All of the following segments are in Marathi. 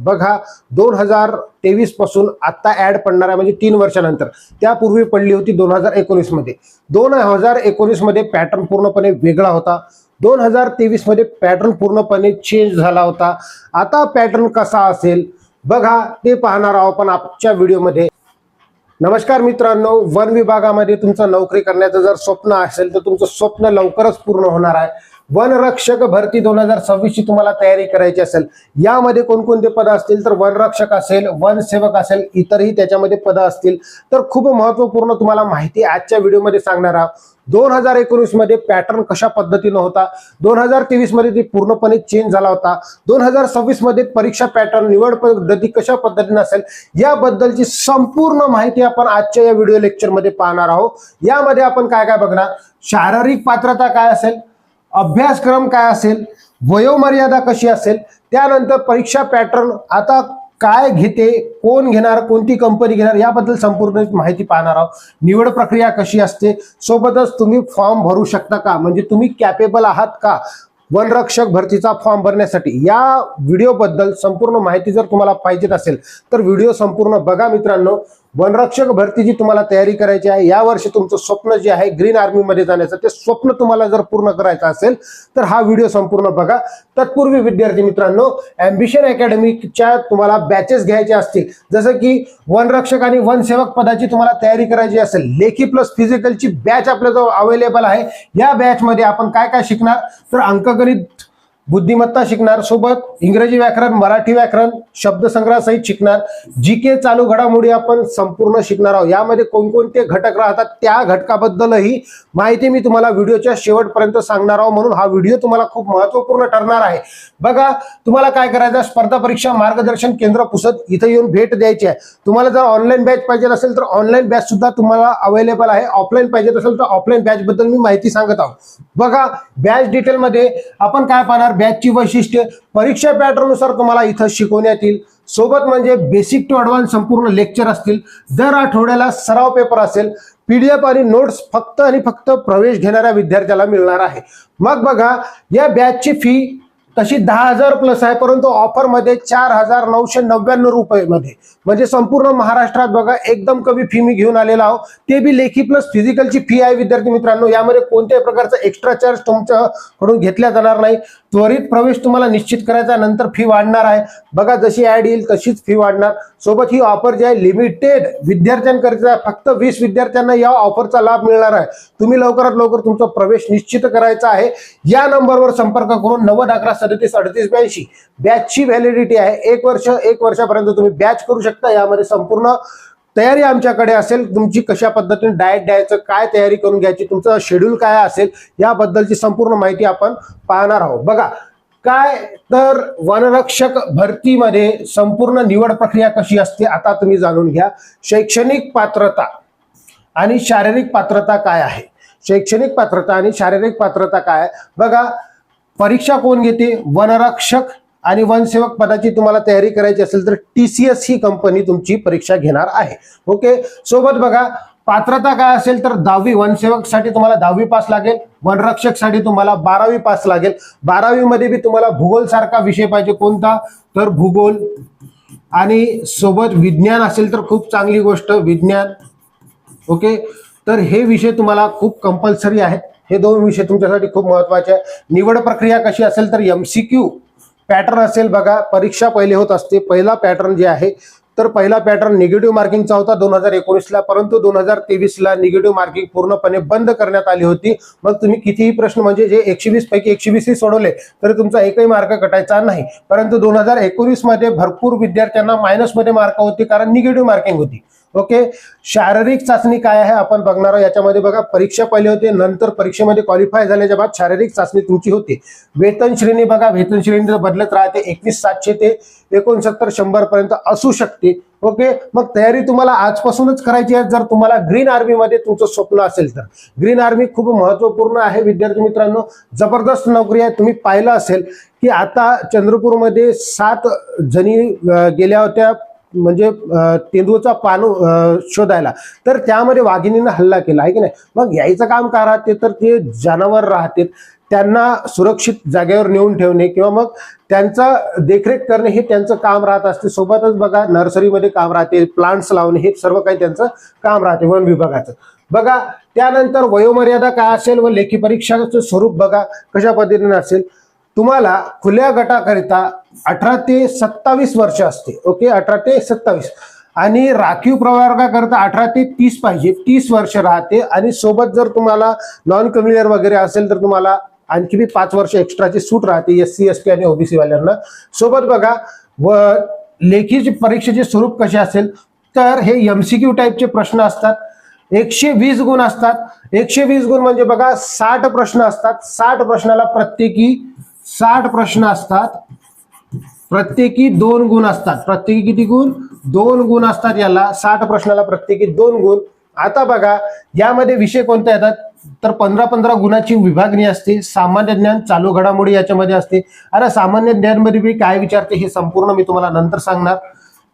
बघा 2023 पासून आता ऍड पडणार आहे, म्हणजे 3 वर्षानंतर. त्यापूर्वी पडली होती 2019 मध्ये. 2019 मध्ये पॅटर्न पूर्णपणे वेगळा होता. 2023 मध्ये पॅटर्न पूर्णपणे चेंज झाला होता. आता पॅटर्न कसा असेल बघा, ते पाहणार आहोत आपण आजच्या व्हिडिओमध्ये. नमस्कार मित्रांनो, वन विभागामध्ये तुमचं नोकरी करण्याचं जर स्वप्न असेल तर तुमचं स्वप्न लवकरच पूर्ण होणार आहे. वनरक्षक भरती 2026 ची तुम्हाला तयारी करायची असेल, यामध्ये कोणकोणते पद असतील तर वनरक्षक असेल, वनसेवक असेल, इतरही त्याच्यामध्ये पद असतील. तर खूप महत्त्वपूर्ण तुम्हाला माहिती आजच्या व्हिडिओमध्ये सांगणार आहोत. 2019 मध्ये पॅटर्न कशा पद्धतीने होता, 2023 मध्ये ती पूर्णपणे चेंज झाला होता, 2026 मध्ये परीक्षा पॅटर्न निवड पद्धती कशा पद्धतीने असेल याबद्दलची संपूर्ण माहिती आपण आजच्या या व्हिडिओ लेक्चर मध्ये पाहणार आहोत. यामध्ये आपण काय काय बघणार, शारीरिक पात्रता काय असेल, अभ्यासक्रम काय असेल, वयोमर्यादा कशी असेल, त्यानंतर परीक्षा पॅटर्न आता काय घेते, कोण घेणार, कोणती कंपनी घेणार याबद्दल संपूर्ण माहिती पाहणार आहोत. निवड प्रक्रिया कशी असते, सोबतच तुम्ही फॉर्म भरू शकता का, म्हणजे तुम्ही कॅपेबल आहात का वनरक्षक भरतीचा फॉर्म भरण्यासाठी. या व्हिडिओबद्दल संपूर्ण माहिती जर तुम्हाला पाहिजे असेल तर व्हिडिओ संपूर्ण बघा मित्रांनो. वनरक्षक भरतीची तुम्हाला तयारी करायची आहे, यावर्षी तुमचं स्वप्न जे आहे ग्रीन आर्मी मध्ये जाण्याचं, ते स्वप्न तुम्हाला जर पूर्ण करायचं असेल तर हा व्हिडिओ संपूर्ण बघा. तत्पूर्वी विद्यार्थी मित्रांनो, अँबिशन अकॅडमीच्या तुम्हाला बॅचेस घ्यायचे असतील, जसं की वनरक्षक आणि वनसेवक पदाची तुम्हाला तयारी करायची असेल, लेखी प्लस फिजिकलची बॅच आपल्याजवळ अवेलेबल आहे. या बॅच मध्ये आपण काय काय शिकणार तर अंकगणित, बुद्धिमत्ता शिकणार, सोबत इंग्रजी व्याकरण, मराठी व्याकरण, शब्दसंग्रह सहित शिकणार. जीके चालू घडामोडी आपण संपूर्ण शिकणार आहोत. यामध्ये कोणकोणते घटक राहतात त्या घटकाबद्दलही माहिती मी तुम्हाला व्हिडिओच्या शेवटपर्यंत सांगणार आहोत, म्हणून हा व्हिडिओ तुम्हाला खूप महत्त्वपूर्ण ठरणार आहे. बघा, तुम्हाला काय करायचं, स्पर्धा परीक्षा मार्गदर्शन केंद्र पुसद इथे येऊन भेट द्यायची आहे. तुम्हाला जर ऑनलाईन बॅच पाहिजे असेल तर ऑनलाईन बॅच सुद्धा तुम्हाला अवेलेबल आहे. ऑफलाईन पाहिजे असेल तर ऑफलाईन बॅच बद्दल मी माहिती सांगत आहोत. बघा, बॅच डिटेल मध्ये आपण काय पाहणार, बॅचची वैशिष्ट्ये, परीक्षा पॅटर्न नुसार तुम्हाला इथं शिकवण्यात येईल. सोबत म्हणजे बेसिक टू ॲडव्हान्स संपूर्ण लेक्चर असतील. दर आठवड्याला सराव पेपर असेल. पीडीएफ आणि नोट्स फक्त आणि फक्त प्रवेश घेणाऱ्या विद्यार्थ्याला मिळणार आहे. मग बघा, या बॅचची फी तशी 10,000 प्लस आहे, परंतु ऑफर मध्ये 4,999 रुपये मध्ये, म्हणजे संपूर्ण महाराष्ट्रात बघा एकदम कमी फी मी घेऊन आलेला आहोत. ते बी लेखी प्लस फिजिकलची फी आहे विद्यार्थी मित्रांनो. यामध्ये कोणत्याही प्रकारचा एक्स्ट्रा चार्ज तुमच्याकडून घेतला जाणार नाही. त्वरित प्रवेश तुम्हाला निश्चित करायचा, नंतर फी वाढणार आहे. बघा, जशी ऍड येईल तशीच फी वाढणार. सोबत ही ऑफर जी आहे लिमिटेड विद्यार्थ्यांकरिता, फक्त 20 विद्यार्थ्यांना या ऑफरचा लाभ मिळणार आहे. तुम्ही लवकरात लवकर तुमचा प्रवेश निश्चित करायचा आहे. या नंबरवर संपर्क करून 9011373882 बॅचची व्हॅलिडिटी आहे 1 वर्ष. 1 वर्षापर्यंत तुम्ही बॅच करू शकता. यामध्ये संपूर्ण तयारी आमच्याकडे असेल. तुमची कशा पद्धतीने डाएट द्यायचं, काय तयारी करून घ्यायची, तुमचं शेड्यूल काय असेल याबद्दलची संपूर्ण माहिती आपण पाहणार आहोत. बघा, काय तर वनरक्षक भरतीमध्ये संपूर्ण निवड प्रक्रिया कशी असते आता तुम्ही जाणून घ्या. शैक्षणिक पात्रता आणि शारीरिक पात्रता काय आहे, शैक्षणिक पात्रता आणि शारीरिक पात्रता काय आहे बघा. परीक्षा कोण घेते, वनरक्षक आणि वनसेवक पदाची तुम्हाला तयारी करायची असेल तर TCS ही कंपनी तुमची परीक्षा घेणार आहे. ओके, सोबत बघा पात्रता काय असेल तर 10वी, वनसेवक साठी तुम्हाला 10वी पास लागेल, वनरक्षक साठी तुम्हाला 12वी पास लागेल. 12वी मध्ये बी तुम्हाला भूगोल सारखा विषय पाहिजे, कोणता तर भूगोल, आणि सोबत विज्ञान असेल तर खूप चांगली गोष्ट, विज्ञान. ओके, तर हे विषय तुम्हाला खूप कंपल्सरी आहेत. हे 2 विषय तुमच्यासाठी खूप महत्वाचे आहे. निवड प्रक्रिया कशी असेल तर MCQ पॅटर्न असेल. बघा, परीक्षा पहिले होत असते. पहिला पॅटर्न जे आहे तर पहिला पॅटर्न निगेटिव्ह मार्किंगचा होता 2019 ला, परंतु 2023 ला निगेटिव्ह मार्किंग पूर्णपणे बंद करण्यात आली होती. मग तुम्ही कितीही प्रश्न, म्हणजे जे 120 पैकी 120 सोडवले तरी तुमचा एकही मार्क कटायचा नाही. परंतु 2019 मध्ये भरपूर विद्यार्थ्यांना मायनस मध्ये मार्क होते, कारण निगेटिव्ह मार्किंग होती. ओके, शारीरिक चाचणी काय आहे आपण बघणार आहोत. याच्यामध्ये बघा, परीक्षा पहिले होते, नंतर परीक्षेमध्ये क्वालिफाय झाल्याच्या बाद शारीरिक चाचणी तुमची होते. वेतन श्रेणी बघा, वेतन श्रेणी बदलत राहते. 21,700 ते 69,100 पर्यंत असू शकते. ओके, मग तयारी तुम्हाला आजपासूनच करायची आहे जर तुम्हाला ग्रीन आर्मी मध्ये तुमचं स्वप्न असेल तर. ग्रीन आर्मी खूप महत्वपूर्ण आहे विद्यार्थी मित्रांनो, जबरदस्त नोकरी आहे. तुम्ही पाहिलं असेल की आता चंद्रपूरमध्ये 7 जणी गेल्या होत्या, म्हणजे तेंदूचा पान शोधायला, तर त्यामध्ये वाघिणीनं हल्ला केला आहे की नाही. मग यायचं काम काय राहते तर ते जनावर राहते, त्यांना सुरक्षित जागेवर नेऊन ठेवणे किंवा मग त्यांचा देखरेख करणे हे त्यांचं काम राहत असते. सोबतच बघा नर्सरीमध्ये काम राहते, प्लांट्स लावणे हे सर्व काही त्यांचं काम राहते वन विभागाचं. बघा त्यानंतर वयोमर्यादा काय असेल व लेखी परीक्षाचं स्वरूप बघा कशा पद्धतीने असेल. तुम्हाला खुल्या गटाकरिता 18 ते 27 वर्ष असते. ओके, 18 ते 27. आणि राखीव प्रवर्गाकरता 18 ते 30 पाहिजे, 30 वर्ष राहते. आणि सोबत जर तुम्हाला नॉन क्रिमिनल वगैरे असेल तर तुम्हाला आणखी बी 5 वर्ष एक्स्ट्राची सूट राहते SC ST आणि OBC वाल्यांना. सोबत बघा व लेखीची परीक्षेचे स्वरूप कसे असेल तर हे MCQ टाईपचे प्रश्न असतात. 120 गुण असतात. 120 गुण म्हणजे बघा 60 प्रश्न असतात. 60 प्रश्नाला प्रत्येकी 60 प्रश्न असतात. प्रत्येकी 2 गुण असतात. प्रत्येकी किती गुण? 2 गुण असतात याला. 60 प्रश्नाला प्रत्येकी 2 गुण. आता बघा यामध्ये विषय कोणते येतात तर 15-15 गुणाची विभागणी असते. सामान्य ज्ञान, चालू घडामोडी याच्यामध्ये असते. आता सामान्य ज्ञानमध्ये मी काय विचारते हे संपूर्ण मी तुम्हाला नंतर सांगणार.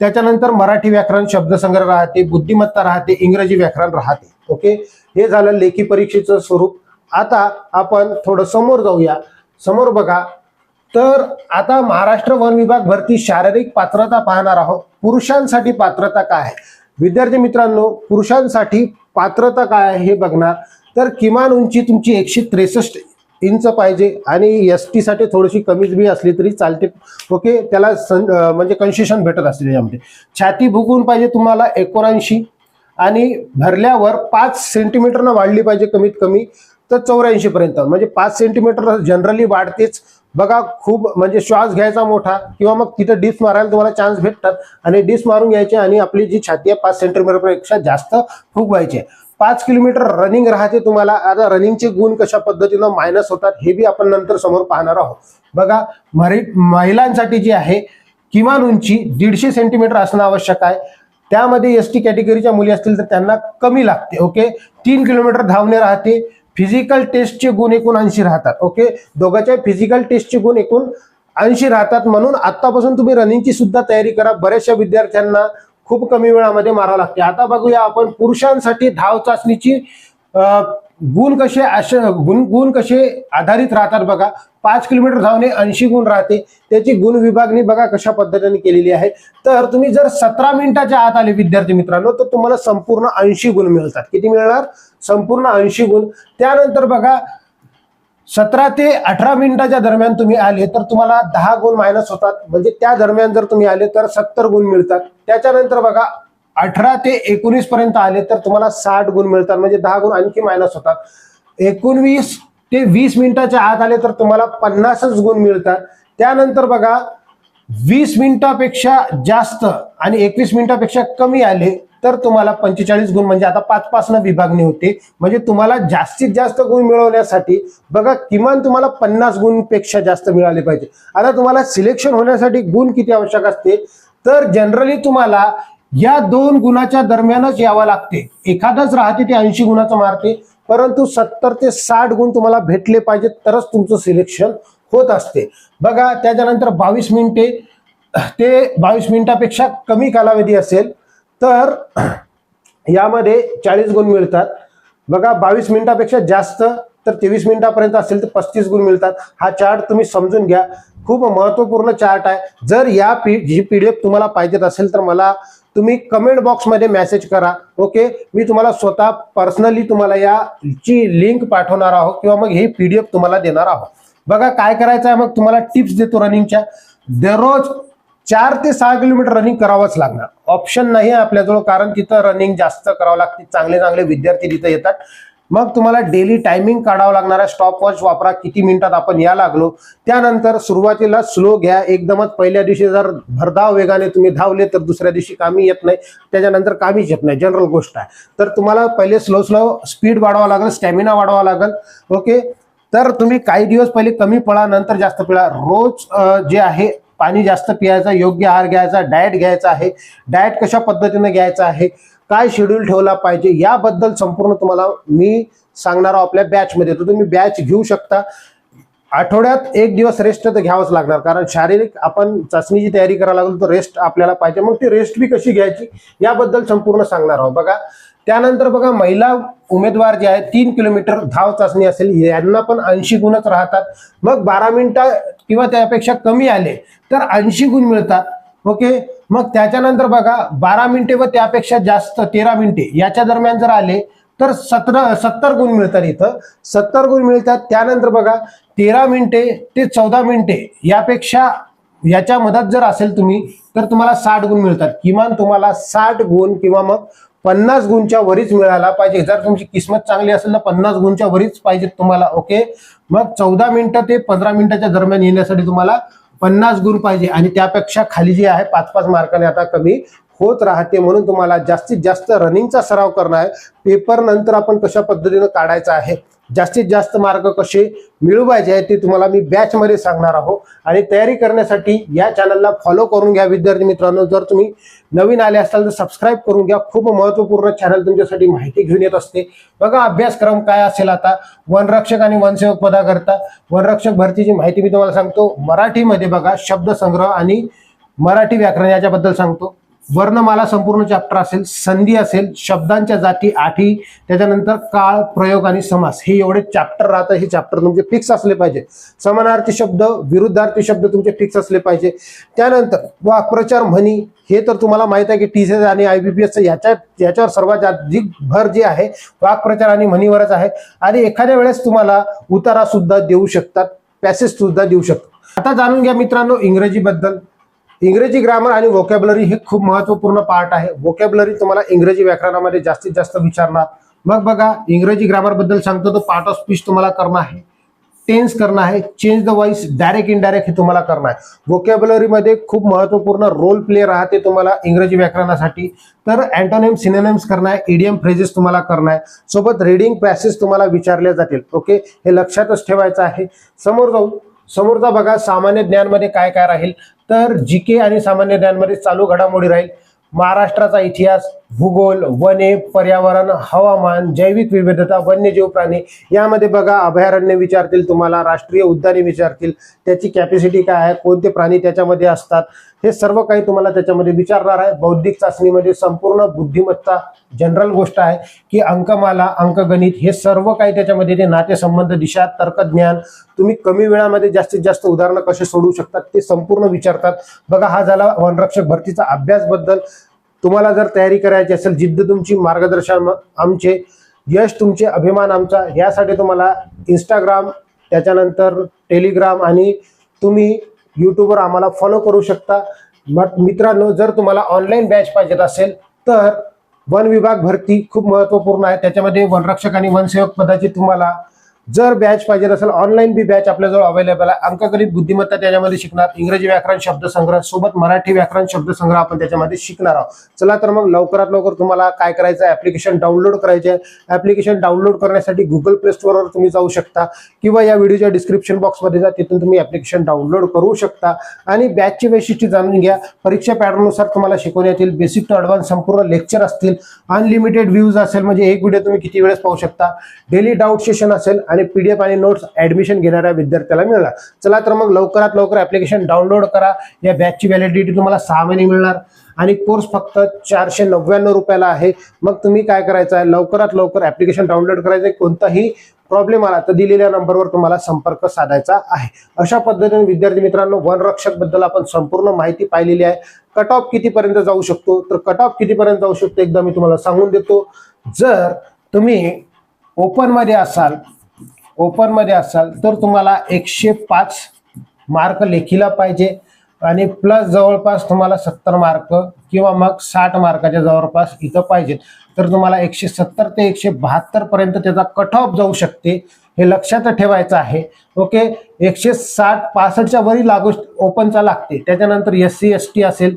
त्याच्यानंतर मराठी व्याकरण, शब्दसंग्रह राहते, बुद्धिमत्ता राहते, इंग्रजी व्याकरण राहते. ओके, हे झालं लेखी परीक्षेचं स्वरूप. आता आपण थोडं समोर जाऊया. समोर बघा तर आता महाराष्ट्र वन विभाग भरती शारीरिक पात्रता पाहणार आहोत. पुरुषांसाठी पात्रता काय आहे विद्यार्थी मित्रांनो? पुरुषांसाठी पात्रता काय आहे हे बघणार तर किमान उंची तुमची 163 इंच पाहिजे आणि ST साठी थोडीशी कमीच बी असली तरी चालते. ओके, त्याला म्हणजे कन्सेशन भेटत असते त्याच्यामध्ये. छाती भुगून पाहिजे तुम्हाला 79 आणि भरल्यावर 5 सेंटीमीटरनं वाढली पाहिजे कमीत कमी तर 84 पर्यंत. म्हणजे 5 सेंटीमीटर जनरली वाढतेच. बघा खूप म्हणजे श्वास घ्यायचा मोठा किंवा मग तिथं डिस्क मारायला तुम्हाला चान्स भेटतात आणि डिस्क मारून घ्यायचे आणि आपली जी छाती आहे 5 सेंटीमीटर पेक्षा जास्त फुगवायची. 5 किलोमीटर रनिंग राहते तुम्हाला. आता रनिंगचे गुण कशा पद्धतीनं मायनस होतात हे बी आपण नंतर समोर पाहणार आहोत. बघा महिलांसाठी जी आहे किमान उंची 150 सेंटीमीटर असणं आवश्यक आहे. त्यामध्ये ST कॅटेगरीच्या मुली असतील तर त्यांना कमी लागते. ओके, 3 किलोमीटर धावणे राहते. फिजिकल टेस्टचे गुण एकूण 80 राहतात. ओके, दोघांच्या फिजिकल टेस्टचे गुण एकूण 80 राहतात. म्हणून आतापासून तुम्ही रनिंगची सुद्धा तयारी करा. बऱ्याचशा विद्यार्थ्यांना खूप कमी वेळामध्ये मारावं लागते. आता बघूया आपण पुरुषांसाठी धाव चाचणीची गुण कसे आधारित राहतात. बघा 5 किलोमीटर धावणे 80 गुण राहते. त्याची गुण विभागणी बघा कशा पद्धतीने केलेली आहे. तर तुम्ही जर 17 मिनिटाच्या आत आले विद्यार्थी मित्रांनो तर तुम्हाला संपूर्ण 80 गुण मिळतात. किती मिळणार? संपूर्ण 80 गुण. त्यानंतर बघा 17 ते 18 मिनिटाच्या दरम्यान तुम्ही आले तर तुम्हाला 10 गुण मायनस होतात. म्हणजे त्या दरम्यान जर तुम्ही आले तर 70 गुण मिळतात. त्याच्यानंतर बघा 18 ते 19 पर्यंत आले तर तुम्हाला 60 गुण मिळतात. म्हणजे 10 गुण आणखी मायनस होतात. 19 ते 20 मिनिटाच्या आत आले तर तुम्हाला 50 गुण मिळतात. त्यानंतर बघा 20 मिनिटापेक्षा जास्त आणि 21 मिनिटापेक्षा कमी आले तर तुम्हाला 45 गुण. म्हणजे आता 5 विभागणी होते. म्हणजे तुम्हाला जास्तीत जास्त गुण मिळवण्यासाठी बघा किमान तुम्हाला 50 गुणपेक्षा जास्त मिळाले पाहिजे. आता तुम्हाला सिलेक्शन होण्यासाठी गुण किती आवश्यक असते तर जनरली तुम्हाला या 2 गुणाच्या दरम्यानच यावं लागते. एखादंच राहते ते 80 गुणाचं मारते, परंतु 70 ते 60 गुण तुम्हाला भेटले पाहिजेत तरच तुमचं सिलेक्शन होत असते. बघा त्याच्यानंतर 22 मिनिटे ते 22 मिनिटापेक्षा कमी कालावधी असेल तर यामध्ये 40 गुण मिळतात. बघा 22 मिनिटापेक्षा जास्त तर 23 मिनिटापर्यंत असेल तर 35 गुण मिळतात. हा चार्ट तुम्ही समजून घ्या, खूप महत्वपूर्ण चार्ट आहे. जर ही PDF तुम्हाला पाहिजेत असेल तर मला तुम्ही कमेंट बॉक्समध्ये मेसेज करा. ओके, मी तुम्हाला स्वतः पर्सनली तुम्हाला याची लिंक पाठवणार आहोत किंवा मग ही PDF तुम्हाला देणार आहोत. बघा काय करायचं आहे, मग तुम्हाला टिप्स देतो रनिंगच्या. दररोज 4 ते 6 किलोमीटर रनिंग करावंच लागणार. ऑप्शन नाही आहे आपल्याजवळ, कारण तिथं रनिंग जास्त करावं लागते. चांगले विद्यार्थी तिथं येतात. मग तुम्हाला डेली टायमिंग काढावं लागणार आहे. स्टॉप वॉच वापरा, किती मिनिटात आपण या लागलो. त्यानंतर सुरुवातीला स्लो घ्या. एकदमच पहिल्या दिवशी जर भरधाव वेगाने तुम्ही धावले तर दुसऱ्या दिवशी कामी येत नाही, त्याच्यानंतर कामीच येत नाही. जनरल गोष्ट आहे. तर तुम्हाला पहिले स्लो स्पीड वाढवावं लागेल, स्टॅमिना वाढवावा लागेल. ओके, तर तुम्ही काही दिवस पहिले कमी पळा, नंतर जास्त पळा. रोज जे आहे पाणी जास्त पियायचं, योग्य आहार घ्यायचा, डाएट घ्यायचा आहे. डाएट कशा पद्धतीने घ्यायचा आहे, काय शेड्यूल ठेवला पाहिजे याबद्दल संपूर्ण तुम्हाला मी सांगणार आहोत आपल्या बॅचमध्ये. तर तुम्ही बॅच घेऊ शकता. आठवड्यात 1 दिवस रेस्ट तर घ्यावंच लागणार, कारण शारीरिक आपण चाचणीची तयारी करायला लागलो तर रेस्ट आपल्याला पाहिजे. मग ती रेस्ट बी कशी घ्यायची याबद्दल संपूर्ण सांगणार आहोत. बघा त्यानंतर बघा महिला उमेदवार जे आहे 3 किलोमीटर धाव चाचणी असेल, यांना पण 80 गुणच राहतात. मग 12 मिनिटं किंवा त्यापेक्षा कमी आले तर 80 गुण मिळतात. ओके, मग त्याच्यानंतर बघा 12 मिनिटे व त्यापेक्षा जास्त 13 मिनिटे याच्या दरम्यान जर आले तर 70 गुण मिळतात. इथं 70 गुण मिळतात. त्यानंतर बघा 13 मिनिटे ते 14 मिनिटे यापेक्षा याच्या मधात जर असेल तुम्ही तर तुम्हाला 60 गुण मिळतात. किमान तुम्हाला 60 गुण किंवा मग 50 गुणच्या वरीच मिळाला पाहिजे. जर तुमची किस्मत चांगली असेल तर 50 गुणच्या वरीच पाहिजेत तुम्हाला. ओके, मग 14 मिनिटं ते 15 मिनिटाच्या दरम्यान येण्यासाठी तुम्हाला 50 गुण पाहिजे आणि त्यापेक्षा खाली जे आहे 5-5 मार्काने आता कमी होत राहते. म्हणून तुम्हाला जास्तीत जास्त रनिंगचा सराव करणं आहे. पेपर नंतर आपण कशा पद्धतीने काढायचा आहे, जास्तीत जास्त मार्क कसे मिळू पाहिजे ते तुम्हाला मी बॅच मध्ये सांगणार आहोत. आणि तयारी करण्यासाठी या चॅनलला फॉलो करून घ्या विद्यार्थी मित्रांनो. जर तुम्ही नवीन आले असाल तर सबस्क्राईब करून घ्या. खूप महत्वपूर्ण चॅनल तुमच्यासाठी माहिती घेऊन येत असते. बघा अभ्यासक्रम काय असेल. आता वनरक्षक आणि वनसेवक पदाकरता वनरक्षक भरतीची माहिती मी तुम्हाला सांगतो. मराठीमध्ये बघा शब्दसंग्रह आणि मराठी व्याकरण याच्याबद्दल सांगतो. वर्णमाला संपूर्ण चॅप्टर असेल, संधी असेल, शब्दांच्या जाती 8, त्याच्यानंतर काळ, प्रयोग आणि समास हे एवढे चॅप्टर राहतात. हे चॅप्टर तुमचे फिक्स असले पाहिजे. समानार्थी शब्द, विरुद्धार्थी शब्द तुमचे फिक्स असले पाहिजे. त्यानंतर वाक्प्रचार, म्हणी हे तर तुम्हाला माहित आहे की टीसीएस आणि IBPS याच्यावर सर्वात अधिक भर जे आहे वाक्प्रचार आणि म्हणीवरच आहे. आणि एखाद्या वेळेस तुम्हाला उतारा सुद्धा देऊ शकतात, पॅसेज सुद्धा देऊ शकतात. आता जाणून घ्या मित्रांनो इंग्रजीबद्दल. इंग्रजी ग्रामर आणि व्होकॅब्युलरी हे खूप महत्वपूर्ण पार्ट आहे. व्होकॅब्युलरी तुम्हाला इंग्रजी व्याकरणामध्ये जास्तीत जास्त विचारणार. मग बघा इंग्रजी ग्रामर बद्दल सांगतो तर पार्ट ऑफ स्पीच तुम्हाला करणं आहे, टेन्स करणं आहे, change the voice, direct indirect हे तुम्हाला करणं आहे. व्होकॅब्युलरीमध्ये खूप महत्वपूर्ण रोल प्ले राहते तुम्हाला इंग्रजी व्याकरणासाठी. तर अँटोनिम, सिनोनिम्स करणं आहे, इडियम फ्रेजेस तुम्हाला करणं आहे. सोबत रीडिंग पॅसेज तुम्हाला विचारले जातील. ओके, हे लक्षातच ठेवायचं आहे. समोरचा बघा सामान्य ज्ञानमध्ये काय काय राहील तर जीके आणि सामान्य ज्ञानमध्ये चालू घडामोडी राहील. महाराष्ट्राचा इतिहास, भूगोल, वने, पर्यावरण, हवामान, जैविक विविधता, वन्यजीव प्राणी यामध्ये बघा अभयारण्य विचारतील तुम्हाला, राष्ट्रीय उद्याने विचारतील, त्याची कॅपॅसिटी काय आहे, कोणते प्राणी त्याच्यामध्ये असतात, हे सर्व काही तुम्हाला त्याच्यामध्ये विचारणार आहे. बौद्धिक चाचणीमध्ये संपूर्ण बुद्धिमत्ता जनरल गोष्ट आहे की अंकमाला, अंकगणित हे सर्व काही त्याच्यामध्ये ते नातेसंबंध, दिशा, तर्कज्ञान, तुम्ही कमी वेळामध्ये जास्तीत जास्त उदाहरणं कसे सोडवू शकतात ते संपूर्ण विचारतात. बघा हा झाला वनरक्षक भरतीचा अभ्यास बद्दल. तुम्हाला जर तयारी करायची असेल, जिद्द तुमची, मार्गदर्शन आमचे, यश तुमचे, अभिमान आमचा, यासाठी तुम्हाला इंस्टाग्राम, त्याच्यानंतर टेलिग्राम आणि तुम्ही यूट्यूबवर आम्हाला फॉलो करू शकता. मग मित्रांनो जर तुम्हाला ऑनलाईन बॅच पाहिजे असेल तर वन विभाग भरती खूप महत्वपूर्ण आहे. त्याच्यामध्ये वनरक्षक आणि वनसेवक पदाची तुम्हाला जर बॅच पाहिजे असेल ऑनलाईन बी बॅच आपल्याजवळ अवेलेबल आहे. अंकगणित, बुद्धिमत्ता त्याच्यामध्ये शिकणार, इंग्रजी व्याकरण शब्दसंग्रह सोबत मराठी व्याकरण शब्दसंग्रह आपण त्याच्यामध्ये शिकणार आहोत. चला तर मग लवकरात लवकर तुम्हाला काय करायचं आहे, ऍप्लिकेशन डाउनलोड करायचे आहे. ऍप्लिकेशन डाउनलोड करण्यासाठी गुगल प्ले स्टोअरवर तुम्ही जाऊ शकता किंवा या व्हिडिओच्या डिस्क्रिप्शन बॉक्समध्ये जा, तिथून तुम्ही ऍप्लिकेशन डाउनलोड करू शकता. आणि बॅचची वैशिष्ट्ये जाणून घ्या. परीक्षा पॅटर्ननुसार तुम्हाला शिकवण्यात येईल. बेसिक टू ॲडव्हान्स संपूर्ण लेक्चर असतील. अनलिमिटेड व्ह्यूज असेल, म्हणजे एक व्हिडिओ तुम्ही किती वेळेस पाहू शकता. डेली डाऊट सेशन असेल आणि PDF आणि नोट्स ऍडमिशन घेणाऱ्या विद्यार्थ्याला मिळणार. चला तर मग लवकरात लवकर ऍप्लिकेशन डाउनलोड करा. या बॅचची व्हॅलिडिटी तुम्हाला 6 महिने मिळणार आणि कोर्स फक्त 499 रुपयाला आहे. मग तुम्ही काय करायचं आहे, लवकरात लवकर ऍप्लिकेशन डाउनलोड करायचं. कोणताही प्रॉब्लेम आला तर दिलेल्या नंबरवर तुम्हाला संपर्क साधायचा आहे. अशा पद्धतीने विद्यार्थी मित्रांनो वनरक्षक बद्दल आपण संपूर्ण माहिती पाहिलेली आहे. कट ऑफ कितीपर्यंत जाऊ शकतो, तर कट ऑफ कितीपर्यंत जाऊ शकतो एकदा मी तुम्हाला सांगून देतो. जर तुम्ही ओपन मध्ये असाल तर तुम्हाला 105 मार्क लेखीला पाहिजे आणि प्लस जवळपास तुम्हाला 70 मार्क किंवा मग 60 मार्काच्या जवळपास इथं पाहिजेत. तर तुम्हाला 170 ते 172 पर्यंत त्याचा कट ऑफ जाऊ शकते, हे लक्षात ठेवायचं आहे. ओके, 160-65च्या वरी लागू ओपनचा लागते. त्याच्यानंतर SC ST असेल,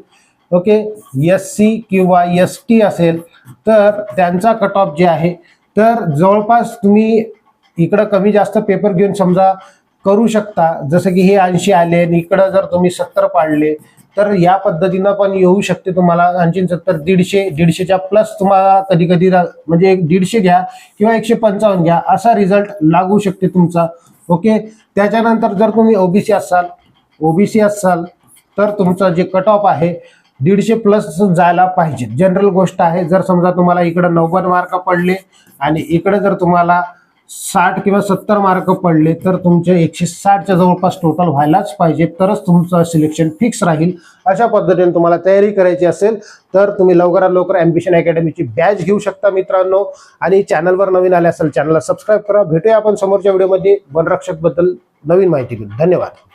ओके, SC किंवा ST असेल तर त्यांचा कट ऑफ जे आहे तर जवळपास तुम्ही इकडं कमी जास्त पेपर घेऊन समजा करू शकता. जसं की हे 80 आले आणि इकडं जर तुम्ही 70 पाडले तर या पद्धतीनं पण येऊ शकते तुम्हाला 80, 70, 150, 150च्या प्लस तुम्हाला कधी कधी म्हणजे 150 घ्या किंवा 155 घ्या असा रिझल्ट लागू शकते तुमचा. ओके, त्याच्यानंतर जर तुम्ही ओबीसी असाल तर तुमचं जे कट ऑफ आहे 150 प्लस जायला पाहिजे. जनरल गोष्ट आहे. जर समजा तुम्हाला इकडे 90 मार्क पडले आणि इकडे जर तुम्हाला 60 किंवा 70 मार्क पडले तर तुमचे 160च्या जवळपास टोटल व्हायलाच पाहिजे, तरच तुमचं सिलेक्शन फिक्स राहील. अशा पद्धतीने तुम्हाला तयारी करायची असेल तर तुम्ही लवकरात लवकर ॲम्बिशन अकॅडमीची बॅच घेऊ शकता मित्रांनो. आणि चॅनलवर नवीन आले असेल चॅनलला सबस्क्राईब करा. भेटूया आपण समोरच्या व्हिडिओमध्ये वनरक्षक बद्दल नवीन माहिती घेऊन. धन्यवाद.